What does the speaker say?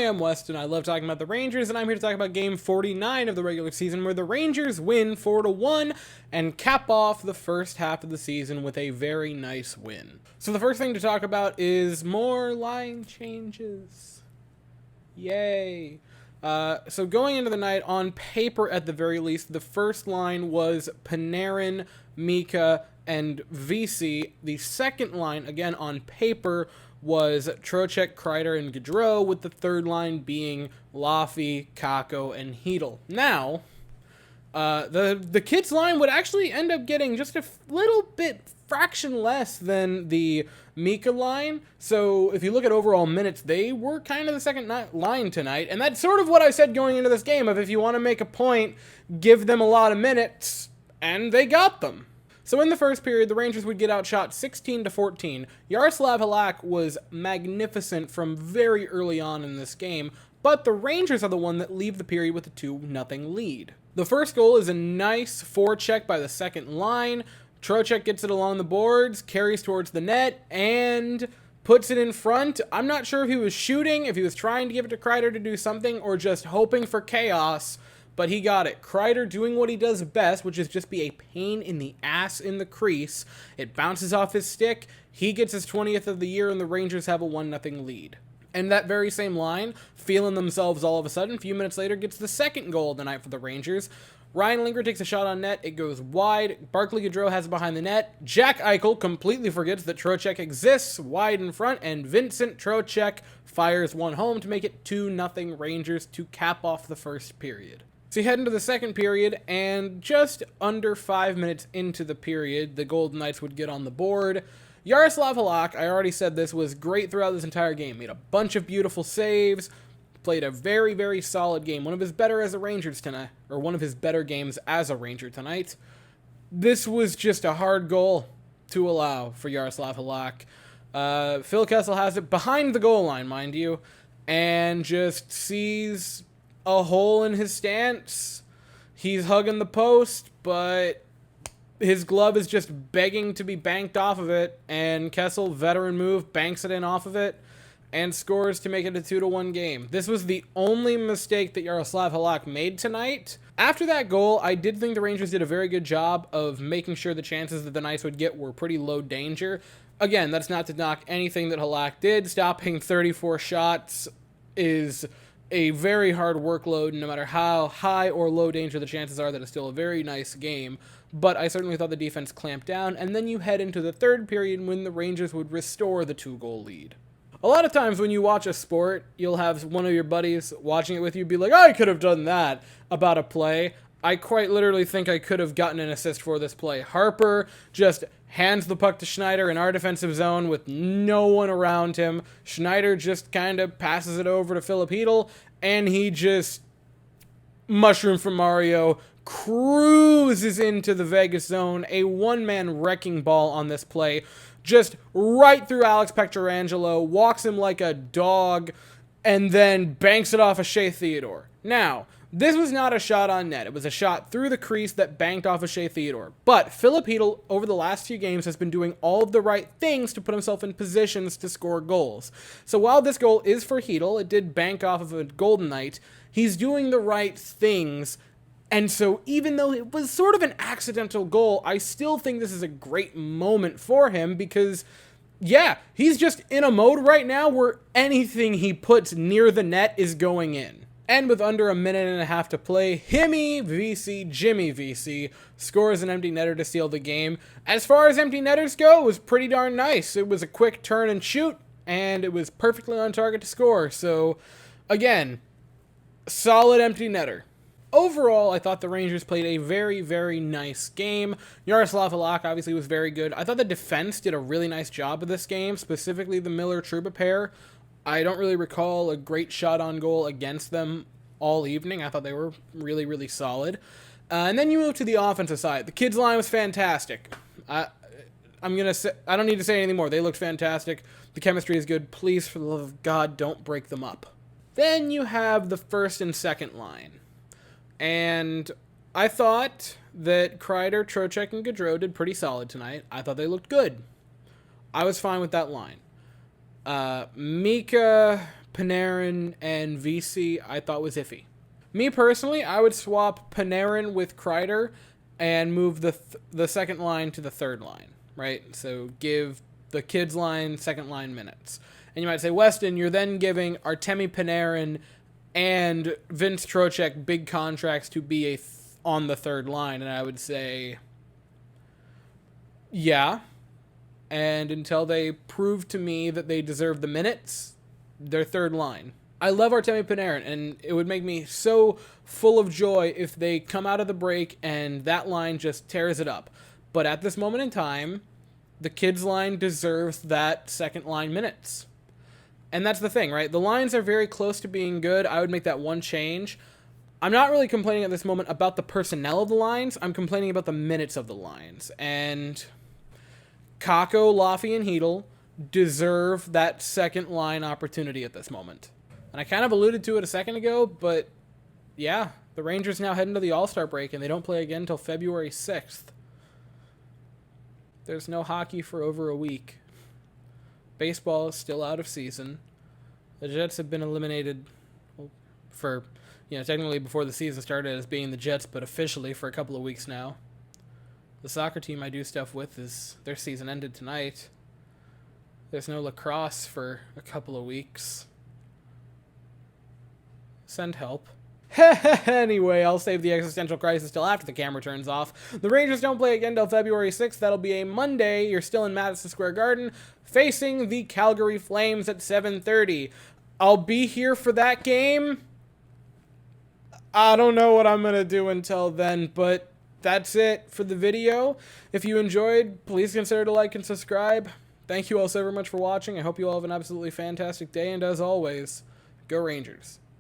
I'm Weston. I love talking about the Rangers, and I'm here to talk about Game 49 of the regular season, where the Rangers win 4-1 and cap off the first half of the season with a very nice win. So the first thing to talk about is more line changes. Yay. So going into the night, on paper at the very least, the first line was Panarin, Mika, and VC. The second line, again on paper, was Trocheck, Kreider, and Gaudreau, with the third line being Laffy, Kakko, and Hedl. Now, the kids line would actually end up getting just a little bit fraction less than the Mika line. So if you look at overall minutes, they were kind of the second line tonight. And that's sort of what I said going into this game, of if you want to make a point, give them a lot of minutes, and they got them. So in the first period, the Rangers would get outshot 16-14. Yaroslav Halak was magnificent from very early on in this game, but the Rangers are the one that leave the period with a 2-0 lead. The first goal is a nice forecheck by the second line. Trocheck gets it along the boards, carries towards the net, and puts it in front. I'm not sure if he was shooting, if he was trying to give it to Kreider to do something, or just hoping for chaos, but he got it. Kreider doing what he does best, which is just be a pain in the ass in the crease. It bounces off his stick. He gets his 20th of the year, and the Rangers have a 1-0 lead. And that very same line, feeling themselves all of a sudden, a few minutes later, gets the second goal of the night for the Rangers. Ryan Lindgren takes a shot on net. It goes wide. Barclay Goodrow has it behind the net. Jack Eichel completely forgets that Trocheck exists wide in front, and Vincent Trocheck fires one home to make it 2-0 Rangers to cap off the first period. So you head into the second period, and just under 5 minutes into the period, the Golden Knights would get on the board. Yaroslav Halak, I already said this, was great throughout this entire game. Made a bunch of beautiful saves, played a very, very solid game. One of his better as a Rangers tonight, or one of his better games as a Ranger tonight. This was just a hard goal to allow for Yaroslav Halak. Phil Kessel has it behind the goal line, mind you, and just sees a hole in his stance. He's hugging the post, but his glove is just begging to be banked off of it, and Kessel, veteran move, banks it in off of it, and scores to make it a 2-1 game. This was the only mistake that Yaroslav Halak made tonight. After that goal, I did think the Rangers did a very good job of making sure the chances that the Knights would get were pretty low danger. Again, that's not to knock anything that Halak did. Stopping 34 shots is a very hard workload, no matter how high or low danger the chances are that it's still a very nice game. But I certainly thought the defense clamped down, and then you head into the third period when the Rangers would restore the 2-goal lead. A lot of times when you watch a sport, you'll have one of your buddies watching it with you be like, I could have done that about a play. I quite literally think I could have gotten an assist for this play. Harper just hands the puck to Schneider in our defensive zone with no one around him. Schneider just kind of passes it over to Filip Hedl, and he just, mushroom from Mario, cruises into the Vegas zone. A one-man wrecking ball on this play, just right through Alex Pietrangelo, walks him like a dog, and then banks it off of Shea Theodore. Now, this was not a shot on net. It was a shot through the crease that banked off of Shea Theodore. But Filip Hedl, over the last few games, has been doing all of the right things to put himself in positions to score goals. So while this goal is for Hedl, it did bank off of a Golden Knight, he's doing the right things. And so even though it was sort of an accidental goal, I still think this is a great moment for him because, yeah, he's just in a mode right now where anything he puts near the net is going in. And with under a minute and a half to play, Jimmy VC scores an empty netter to seal the game. As far as empty netters go, it was pretty darn nice. It was a quick turn and shoot, and it was perfectly on target to score. So, again, solid empty netter. Overall, I thought the Rangers played a very, very nice game. Yaroslav Halak obviously was very good. I thought the defense did a really nice job of this game, specifically the Miller-Trouba pair. I don't really recall a great shot on goal against them all evening. I thought they were really, really solid. And then you move to the offensive side. The kids' line was fantastic. I don't need to say anything more. They looked fantastic. The chemistry is good. Please, for the love of God, don't break them up. Then you have the first and second line. And I thought that Kreider, Trocheck, and Gaudreau did pretty solid tonight. I thought they looked good. I was fine with that line. Mika, Panarin and VC I thought was iffy. Me personally, I would swap Panarin with Kreider and move the second line to the third line, right? So give the kids line second line minutes. And you might say, Weston, you're then giving Artemi Panarin and Vince Trocheck big contracts to be on the third line. And I would say, yeah. And until they prove to me that they deserve the minutes, their third line. I love Artemi Panarin, and it would make me so full of joy if they come out of the break and that line just tears it up. But at this moment in time, the kids line deserves that second line minutes. And that's the thing, right? The lines are very close to being good. I would make that one change. I'm not really complaining at this moment about the personnel of the lines. I'm complaining about the minutes of the lines. And Kakko, Laffy, and Hedl deserve that second line opportunity at this moment. And I kind of alluded to it a second ago, but yeah, the Rangers now head into the All-Star break, and they don't play again until February 6th. There's no hockey for over a week. Baseball is still out of season. The Jets have been eliminated for, technically before the season started as being the Jets, but officially for a couple of weeks now. The soccer team I do stuff with their season ended tonight. There's no lacrosse for a couple of weeks. Send help. Anyway, I'll save the existential crisis till after the camera turns off. The Rangers don't play again till February 6th. That'll be a Monday. You're still in Madison Square Garden, facing the Calgary Flames at 7:30. I'll be here for that game. I don't know what I'm going to do until then, but that's it for the video. If you enjoyed, please consider to like and subscribe. Thank you all so very much for watching. I hope you all have an absolutely fantastic day, and as always, go Rangers.